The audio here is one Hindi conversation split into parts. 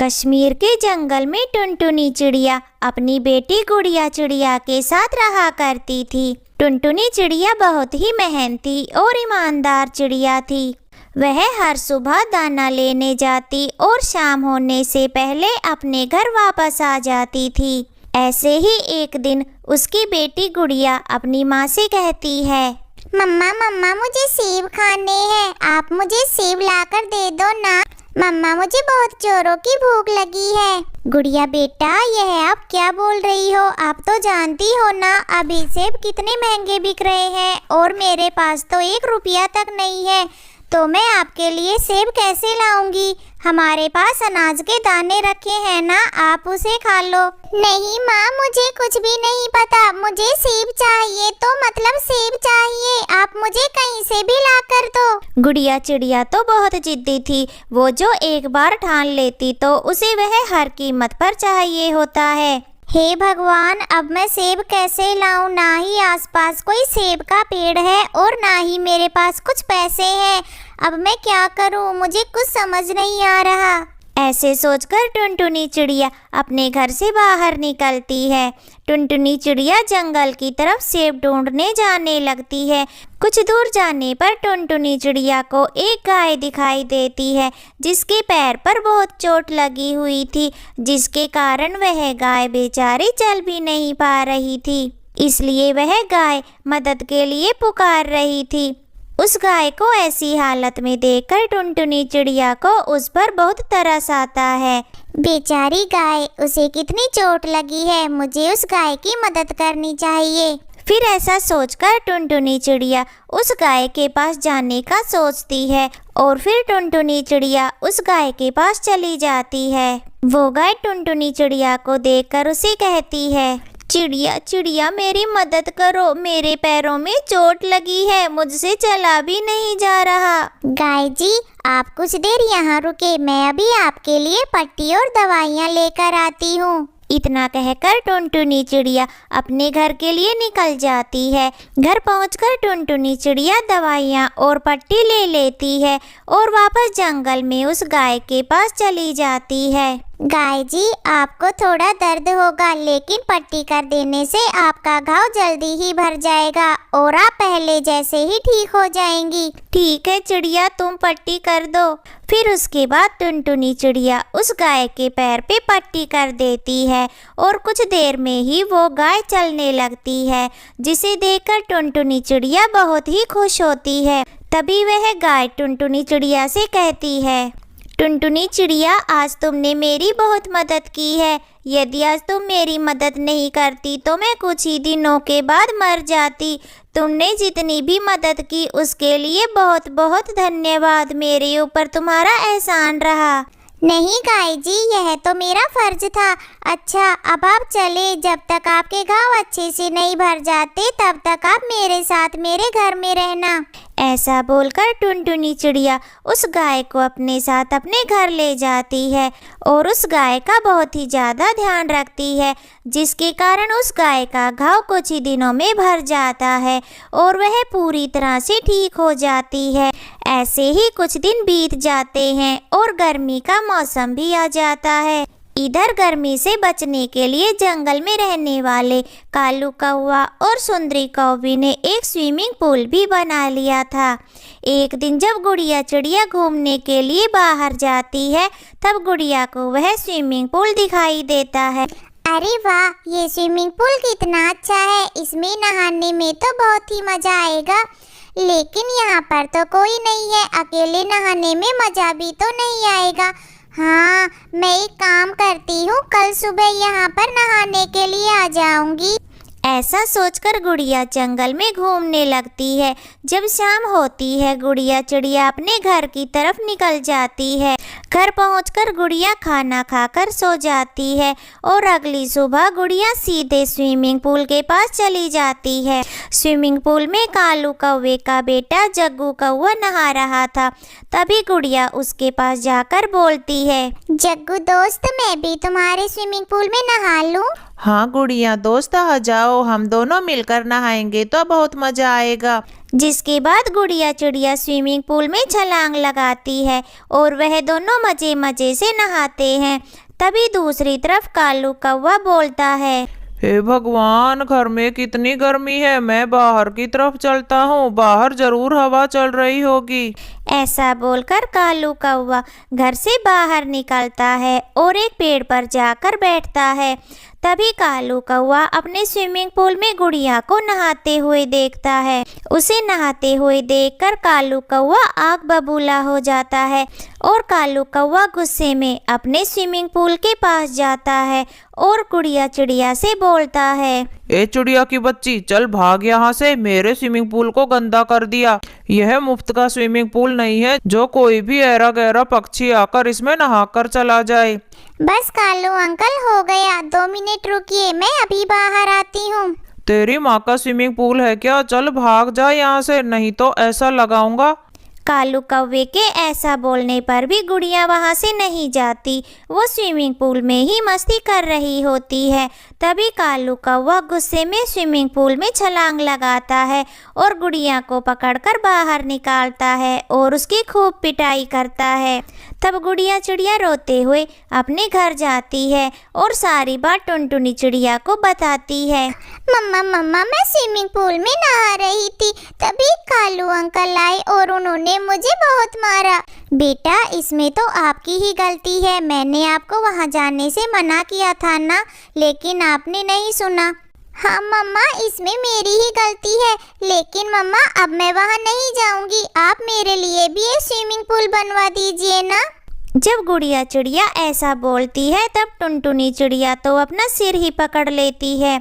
कश्मीर के जंगल में टुनटुनी चिड़िया अपनी बेटी गुड़िया चिड़िया के साथ रहा करती थी। टुनटुनी चिड़िया बहुत ही मेहनती और ईमानदार चिड़िया थी। वह हर सुबह दाना लेने जाती और शाम होने से पहले अपने घर वापस आ जाती थी। ऐसे ही एक दिन उसकी बेटी गुड़िया अपनी माँ से कहती है, मम्मा मम्मा मुझे सेब खाने हैं, आप मुझे सेब लाकर दे दो ना। मम्मा मुझे बहुत जोरों की भूख लगी है। गुड़िया बेटा यह आप क्या बोल रही हो, आप तो जानती हो ना अभी सेब कितने महंगे बिक रहे हैं और मेरे पास तो 1 रुपया तक नहीं है, तो मैं आपके लिए सेब कैसे लाऊंगी। हमारे पास अनाज के दाने रखे हैं ना, आप उसे खा लो। नहीं माँ मुझे कुछ भी नहीं पता, मुझे सेब चाहिए तो मतलब सेब चाहिए, आप मुझे कहीं से भी ला कर दो। गुड़िया चिड़िया तो बहुत जिद्दी थी। वो जो एक बार ठान लेती तो उसे वह हर कीमत पर चाहिए होता है। हे भगवान, अब मैं सेब कैसे लाऊं, ना ही आसपास कोई सेब का पेड़ है और ना ही मेरे पास कुछ पैसे हैं। अब मैं क्या करूं, मुझे कुछ समझ नहीं आ रहा। ऐसे सोचकर टुनटुनी चिड़िया अपने घर से बाहर निकलती है। टुनटुनी चिड़िया जंगल की तरफ सेब ढूंढने जाने लगती है। कुछ दूर जाने पर टुनटुनी चिड़िया को एक गाय दिखाई देती है जिसके पैर पर बहुत चोट लगी हुई थी, जिसके कारण वह गाय बेचारी चल भी नहीं पा रही थी। इसलिए वह गाय मदद के लिए पुकार रही थी। उस गाय को ऐसी हालत में देखकर टुनटुनी चिड़िया को उस पर बहुत तरस आता है। बेचारी गाय, उसे कितनी चोट लगी है, मुझे उस गाय की मदद करनी चाहिए। फिर ऐसा सोचकर टुनटुनी चिड़िया उस गाय के पास जाने का सोचती है और फिर टुनटुनी चिड़िया उस गाय के पास चली जाती है। वो गाय टुनटुनी चिड़िया को देखकर उसे कहती है, चिड़िया चिड़िया मेरी मदद करो, मेरे पैरों में चोट लगी है, मुझसे चला भी नहीं जा रहा। गाय जी आप कुछ देर यहाँ रुके, मैं अभी आपके लिए पट्टी और दवाइयाँ लेकर आती हूँ। इतना कहकर टुनटुनी चिड़िया अपने घर के लिए निकल जाती है। घर पहुंचकर टुनटुनी चिड़िया दवाइयाँ और पट्टी ले लेती है और वापस जंगल में उस गाय के पास चली जाती है। गाय जी आपको थोड़ा दर्द होगा, लेकिन पट्टी कर देने से आपका घाव जल्दी ही भर जाएगा और आप पहले जैसे ही ठीक हो जाएंगी। ठीक है चिड़िया, तुम पट्टी कर दो। फिर उसके बाद टुनटुनी चिड़िया उस गाय के पैर पे पट्टी कर देती है और कुछ देर में ही वो गाय चलने लगती है, जिसे देखकर टुनटुनी चिड़िया बहुत ही खुश होती है। तभी वह गाय टुनटुनी चिड़िया से कहती है, टुनटुनी चिड़िया आज तुमने मेरी बहुत मदद की है, यदि आज तुम मेरी मदद नहीं करती तो मैं कुछ ही दिनों के बाद मर जाती। तुमने जितनी भी मदद की उसके लिए बहुत बहुत धन्यवाद, मेरे ऊपर तुम्हारा एहसान रहा। नहीं गाय जी यह तो मेरा फर्ज था। अच्छा अब आप चले, जब तक आपके घाव अच्छे से नहीं भर जाते तब तक आप मेरे साथ मेरे घर में रहना। ऐसा बोलकर टुनटुनी चिड़िया उस गाय को अपने साथ अपने घर ले जाती है और उस गाय का बहुत ही ज़्यादा ध्यान रखती है, जिसके कारण उस गाय का घाव कुछ ही दिनों में भर जाता है और वह पूरी तरह से ठीक हो जाती है। ऐसे ही कुछ दिन बीत जाते हैं और गर्मी का मौसम भी आ जाता है। इधर गर्मी से बचने के लिए जंगल में रहने वाले कालू कौवा और सुंदरी कौवी ने एक स्विमिंग पूल भी बना लिया था। एक दिन जब गुड़िया चिड़िया घूमने के लिए बाहर जाती है तब गुड़िया को वह स्विमिंग पूल दिखाई देता है। अरे वाह, ये स्विमिंग पूल कितना अच्छा है, इसमें नहाने में तो बहुत ही मजा आएगा। लेकिन यहाँ पर तो कोई नहीं है, अकेले नहाने में मजा भी तो नहीं आएगा। हाँ मैं एक काम करती हूँ, कल सुबह यहाँ पर नहाने के लिए आ जाऊंगी। ऐसा सोचकर गुड़िया जंगल में घूमने लगती है। जब शाम होती है गुड़िया चिड़िया अपने घर की तरफ निकल जाती है। घर पहुंचकर गुड़िया खाना खाकर सो जाती है और अगली सुबह गुड़िया सीधे स्विमिंग पूल के पास चली जाती है। स्विमिंग पूल में कालू कौवे का बेटा जग्गू कौवा नहा रहा था। तभी गुड़िया उसके पास जाकर बोलती है, जग्गू दोस्त मैं भी तुम्हारे स्विमिंग पूल में नहा लूं? हाँ गुड़िया, दोस्त आ जाओ, हम दोनों मिलकर नहाएंगे तो बहुत मजा आएगा। जिसके बाद गुड़िया चिड़िया स्विमिंग पूल में छलांग लगाती है और वह दोनों मजे मजे से नहाते हैं। तभी दूसरी तरफ कालू कौवा बोलता है, हे भगवान, घर में कितनी गर्मी है, मैं बाहर की तरफ चलता हूँ, बाहर जरूर हवा चल रही होगी। ऐसा बोलकर कालू कौवा घर से बाहर निकलता है और एक पेड़ पर जाकर बैठता है। तभी कालू कौवा अपने स्विमिंग पूल में गुड़िया को नहाते हुए देखता है। उसे नहाते हुए देखकर कालू कौवा आग बबूला हो जाता है और कालू कौवा गुस्से में अपने स्विमिंग पूल के पास जाता है और गुड़िया चिड़िया से बोलता है, ए चिड़िया की बच्ची, चल भाग यहाँ से, मेरे स्विमिंग पूल को गंदा कर दिया। यह मुफ्त का स्विमिंग पूल नहीं है जो कोई भी ऐरा गैरा पक्षी आकर इसमें नहाकर चला जाए। बस कालू अंकल, हो गया, 2 मिनट रुकिए, मैं अभी बाहर आती हूँ। तेरी माँ का स्विमिंग पूल है क्या? चल भाग जा यहाँ से, नहीं तो ऐसा लगाऊंगा। कालू कौवे के ऐसा बोलने पर भी गुड़िया वहाँ से नहीं जाती। वो स्विमिंग पूल में ही मस्ती कर रही होती है। तभी कालू कौवा गुस्से में स्विमिंग पूल में छलांग लगाता है और गुड़िया को पकड़कर बाहर निकालता है और उसकी खूब पिटाई करता है। तब गुड़िया चिड़िया रोते हुए अपने घर जाती है और सारी बात टुनटुनी चिड़िया को बताती है। मम्मा मम्मा, मैं स्विमिंग पूल में नहा रही थी, तभी कालू अंकल आए और उन्होंने मुझे बहुत मारा। बेटा, इसमें तो आपकी ही गलती है, मैंने आपको वहां जाने से मना किया था ना, लेकिन आपने नहीं सुना। हाँ मम्मा, इसमें मेरी ही गलती है, लेकिन मम्मा अब मैं वहां नहीं जाऊंगी, आप मेरे लिए भी एक स्विमिंग पूल बनवा दीजिए ना। जब गुड़िया चिड़िया ऐसा बोलती है तब टुनटुनी चिड़िया तो अपना सिर ही पकड़ लेती है।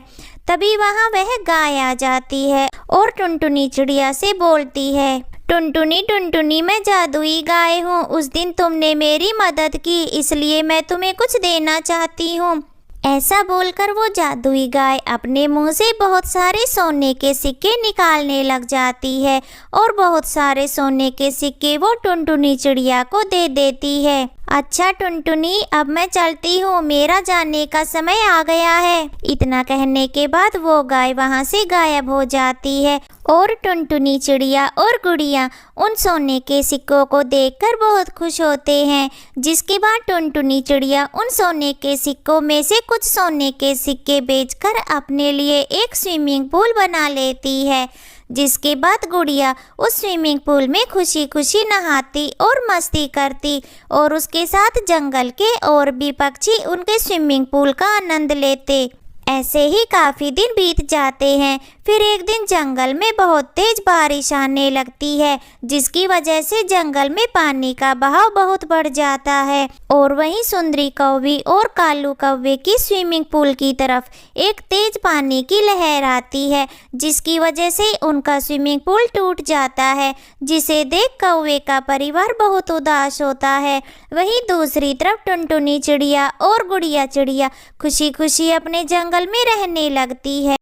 तभी वहाँ वह गाय आ जाती है और टुनटुनी चिड़िया से बोलती है, टुनटुनी टुनटुनी, मैं जादुई गाय हूँ, उस दिन तुमने मेरी मदद की, इसलिए मैं तुम्हें कुछ देना चाहती हूँ। ऐसा बोलकर वो जादुई गाय अपने मुंह से बहुत सारे सोने के सिक्के निकालने लग जाती है और बहुत सारे सोने के सिक्के वो टुनटुनी चिड़िया को दे देती है। अच्छा टुनटुनी, अब मैं चलती हूँ, मेरा जाने का समय आ गया है। इतना कहने के बाद वो गाय वहाँ से गायब हो जाती है और टुनटुनी चिड़िया और गुड़िया उन सोने के सिक्कों को देखकर बहुत खुश होते हैं। जिसके बाद टुनटुनी चिड़िया उन सोने के सिक्कों में से कुछ सोने के सिक्के बेचकर अपने लिए एक स्विमिंग पूल बना लेती है। जिसके बाद गुड़िया उस स्विमिंग पूल में खुशी खुशी नहाती और मस्ती करती और उसके साथ जंगल के और भी पक्षी उनके स्विमिंग पूल का आनंद लेते। ऐसे ही काफ़ी दिन बीत जाते हैं। फिर एक दिन जंगल में बहुत तेज बारिश आने लगती है, जिसकी वजह से जंगल में पानी का बहाव बहुत बढ़ जाता है और वहीं सुंदरी कौवी और कालू कौवे की स्विमिंग पूल की तरफ एक तेज पानी की लहर आती है, जिसकी वजह से उनका स्विमिंग पूल टूट जाता है, जिसे देख कौवे का परिवार बहुत उदास होता है। वहीं दूसरी तरफ टुनटुनी चिड़िया और गुड़िया चिड़िया खुशी खुशी अपने जंगल में रहने लगती है।